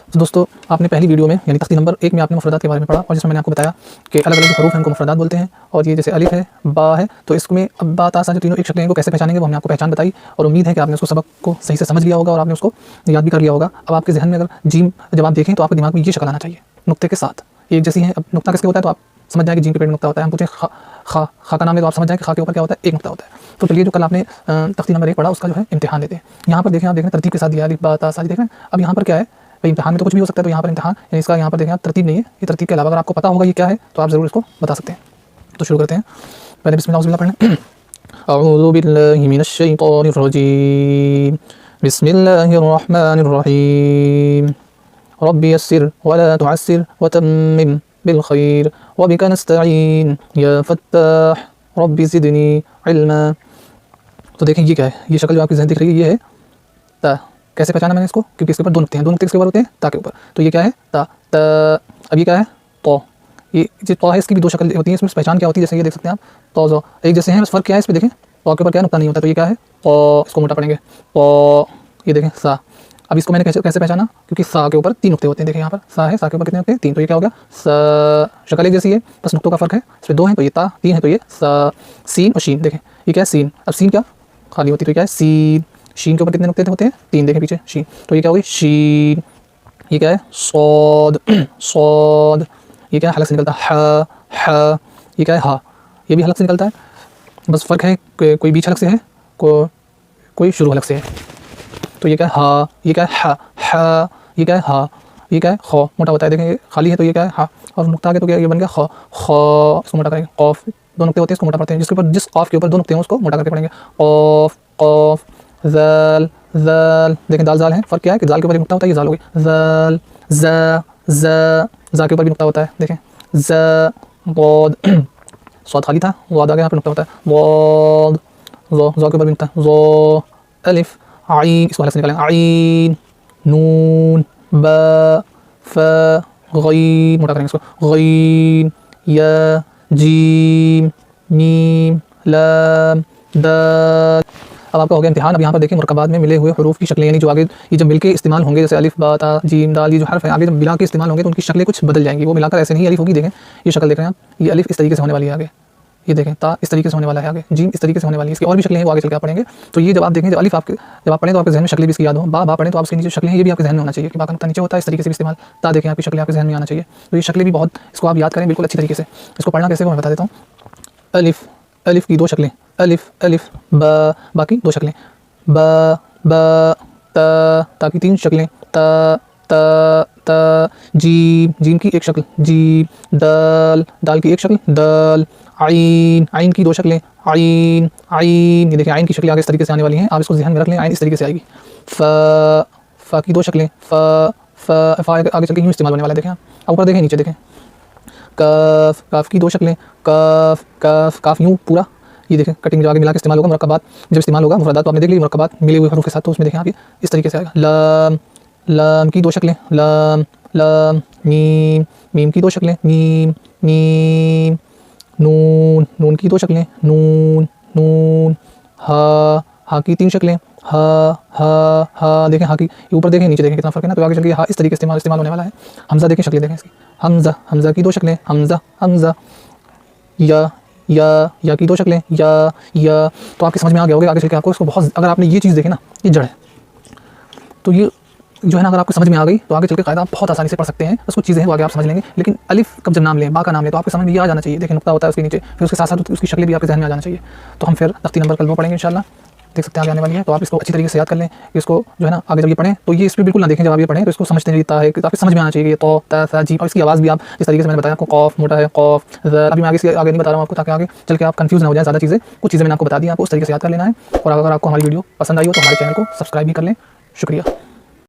तो दोस्तों आपने पहली वीडियो में यानी तख्ती नंबर 1 में आपने मुफरदात के बारे में पढ़ा और जिसमें मैंने आपको बताया कि अलग अलग हरूफ हैं उनको मुफरदात बोलते हैं। और ये जैसे अलिफ है, बा है, तो इसमें अब बा ता सा जो तीनों एक शक्लें हैं को कैसे पहचानेंगे वो हमने आपको पहचान बताई। और उम्मीद है कि आपने उसको सबक को सही से समझ लिया होगा और आपने उसको याद भी कर लिया होगा। अब आपके जहन में अगर जीम जब आप देखें तो आपके दिमाग में ये शक्ल आना चाहिए नुक्ते के साथ, ये एक जैसी है। अब नुक्ता किसके होता है तो आप समझ जाएंगे जीम के पेड़ में नुक्ता होता है। हम पूछें खा का नाम है तो आप समझ जाएंगे खा के ऊपर क्या होता है, एक नुक्ता होता है। तो चलिए जो कल आपने तख्ती नंबर 1 पढ़ा उसका जो है इम्तिहान लेते हैं। यहाँ पर देखें, आप देख रहे हैं तरतीब के साथ दिया है, अलिफ बा ता सा, देख रहे हैं। अब यहाँ पर क्या है भाई, इम्तिहान में तो कुछ भी हो सकता है, तो यहाँ पर इम्तिहान यानी इसका यहाँ पर देखें आप तरतीब नहीं है, ये तरतीब के अलावा अगर आपको पता होगा ये क्या है तो आप ज़रूर इसको बता सकते हैं। तो शुरू करते हैं। पहले बिस्मिल्लाह पढ़ लें। अऊज़ु बिल्लाहि मिनश शैतानिर रजीम, बिस्मिल्लाहिर रहमानिर रहीम, रब्बि यस्सिर वला तुअस्सिर वतम्मिम बिल खैर वबिका नस्तईन या फत्ताह रब्बि ज़िदनी इल्मा। तो देखें ये क्या है, ये शक्ल जो आपकी ज़हन दिख रही है ये है ता। कैसे पहचाना मैंने इसको, क्योंकि इसके ऊपर दो नुक्ते हैं, दो नुक्ते किसके ऊपर होते हैं, ता के ऊपर। तो ये क्या है ता ता। अब ये क्या है तो, ये जो तो है इसकी भी दो शक्ल होती है, इसमें पहचान क्या होती है, जैसे ये देख सकते हैं आप तो जो एक जैसे हैं, बस फर्क क्या है इस पर देखें, तो के ऊपर क्या नुक्ता नहीं होता। तो ये क्या है तो, इसको मोटा पढ़ेंगे तो, ये देखें सा। अब इसको मैंने कैसे पहचाना, क्योंकि सा के ऊपर तीन नुक्ते होते हैं। देखें यहाँ पर सा है, सा के ऊपर कितने नुक्ते हैं, तीन। तो ये क्या हो गया सा, शक्ल एक जैसी है बस नुक्तों का फर्क है। इसमें दो हैं तो ये ता, तीन है तो ये सा। सीन और शीन, देखें ये क्या है सीन। अब सीन क्या खाली होती है तो क्या है सीन। शीन के ऊपर कितने नुक्ते होते हैं, तीन। देखें पीछे शीन, तो ये क्या होगी शीन। ये क्या है सौद, सौद। ये क्या है हलक से निकलता है हा। ये क्या है हा, ये भी हलक से निकलता है, बस फ़र्क है कोई बीच हलक से है, कोई शुरू हलक से है। तो ये क्या है हा, ये क्या है हा हा। ये क्या है हा, ये क्या है खौ, मोटा होता है। देखें ये खाली है तो ये क्या है हा, और नुक्ता आगे तो क्या ये बन गया खौ खौ। इसको मोटा करेंगे कौफ, दो नुक्ते होते हैं इसको मोटा पढ़ते हैं। जिसके ऊपर जिस कौफ के ऊपर दो नुक्ते हैं उसको मोटा करके पढ़ेंगे कौफ कौफ। ज़ाल ज़ाल, देखें दाल ज़ाल है, फ़र्क क्या है कि ज़ाल के ऊपर एक नुक्ता होता है, ये ज़ाल होगी ज़ाल। ज़ा ज़ा, ज़ा के ऊपर भी नुक्ता होता है, देखें ज़ा। ज़ौद, सौद खाली था, ज़ौद आ गया यहाँ पर नुक्ता होता है ज़ौद। ज़ौ, ज़ौ के ऊपर भी नुक्ता ज़ौ। अलिफ आइन, इसको हलक से निकालेंगे आइन। नून बा फ़ा गईन, मोटा करेंगे इसको गईन। या जीम मीम लाम दाल। अब आपका हो गया इम्तिहान। अब यहाँ पर देखिए मुरकबात में मिले हुए हरूफ की शक्लें, यानी जो आगे ये जब मिलके इस्तेमाल होंगे, जैसे अलिफ बा ता जीम दाल, ये जो हर्फ है आगे जब मिला के इस्तेमाल होंगे तो उनकी शक्लें कुछ बदल जाएंगी। वो मिलाकर ऐसे नहीं अलिफ होगी, देखें ये शक्ल देख रहे हैं आप, ये अलिफ इस तरीके से होने वाली है आगे, ये देखें ता इस तरीके से होने वाला है आगे, जीम इस तरीके से होने वाली है। इसकी और भी शक्लें हैं वो आगे चल के आप पढ़ेंगे। तो ये जब आप देखें, जब अलिफ आपके जब आप पढ़ें तो आपके जहन में शक्लें भी इसकी याद हो। बा पढ़ें तो आपके नीचे शक्लें हैं ये भी आपके जहन में होना चाहिए कि बा का नुक्ता नीचे होता है, इस तरीके से भी इस्तेमाल। ता देखें आपकी शक्लें आपके जहन में आना चाहिए। तो ये शक्लें भी बहुत, इसको आप याद करें बिल्कुल अच्छी तरीके से। इसको पढ़ना कैसे वो मैं बता देता हूँ। अलिफ, अलिफ की दो शक्लें, अलिफ अलिफ बा, बाकी दो शक्लें बा बा ता, ता की तीन शक्लें ता ता ता। जीम, जीम की एक शक्ल जीम। दाल, दाल की एक शक्ल दाल। आइन, आइन की दो शक्लें आइन आइन। ये देखिए आइन की शक्लें आगे इस तरीके से आने वाली हैं, आप इसको ध्यान में रख लें, आइन इस तरीके से आएगी। फ़ा, फ़ा की दो शक्लें फ़ा फ़ा फ़ा आगे चल के यूँ इस्तेमाल होने वाला है, देखें आप ऊपर देखें नीचे देखें। काफ, काफ की दो शक्लें काफ काफ काफ यूँ पूरा, ये देखें कटिंग जो आगे मिला के इस्तेमाल होगा। मुरक्कबात जब इस्तेमाल होगा, मुफरदात तो आपने देख ली, मुरक्कबात मिले हुए हरूफ के साथ, तो उसमें देखें आप ये इस तरीके से आएगा। लाम, लाम की दो शक्लें लाम लाम। मीम, मीम की दो शक्लें मीम मीम। नून, नून की दो शक्लें नून नून। हा, हा की तीन शक्लें हा हा। देखें हा की ऊपर देखें नीचे देखें कितना फ़र्क है ना, तो आगे चल के हा इस तरीके से इस्तेमाल होने वाला है। हमज़ा देखें शक्लें देखें इसकी, हमज़ा, हमज़ा की दो शक्लें हमज़ा हमज़ा। या की दो शक्लें या। तो आपकी समझ में आ गया होगा आगे चल के आपको इसको बहुत, अगर आपने ये चीज़ देखी ना, ये जड़ है तो ये जो है ना, अगर आपको समझ में आ गई तो आगे चल के कायदा आप बहुत आसानी से पढ़ सकते हैं। बस कुछ चीज़ें हैं वो आगे आप समझ लेंगे। लेकिन अलिफ कब जब नाम लें, बा का नाम लें, तो आपके समझ में ये आ जाना चाहिए। देखिए नुक्ता होता है उसके नीचे, फिर उसके साथ साथ उसकी शक्लें भी आपके जहन में आ जाना चाहिए। तो हम फिर तख्ती नंबर कल वो पढ़ेंगे इंशाल्लाह, देख सकते हैं आगे आने वाली है। तो आप इसको अच्छी तरीके से याद कर लें। इसको जो है ना आगे जब ये पढ़ें तो ये इस पर बिल्कुल ना देखें, जब आप ये पढ़ें तो इसको समझते नहीं है कि आपको समझ में आना चाहिए कि ये तो ता सा जी। और इसकी आवाज़ भी आप जिस तरीके से मैंने बताया आपको, कौफ मोटा है कौफ। अभी मैं आगे नहीं बता रहा हूँ आपको, ताकि आगे चल के आप कंफ्यूज ना हो जाए ज़्यादा चीज़ें। कुछ चीज़ें मैंने आपको बता दी, आपको उस तरीके से याद कर लेना है। और अगर आपको हमारी वीडियो पसंद आई हो तो हमारे चैनल को सब्सक्राइब भी कर लें। शुक्रिया।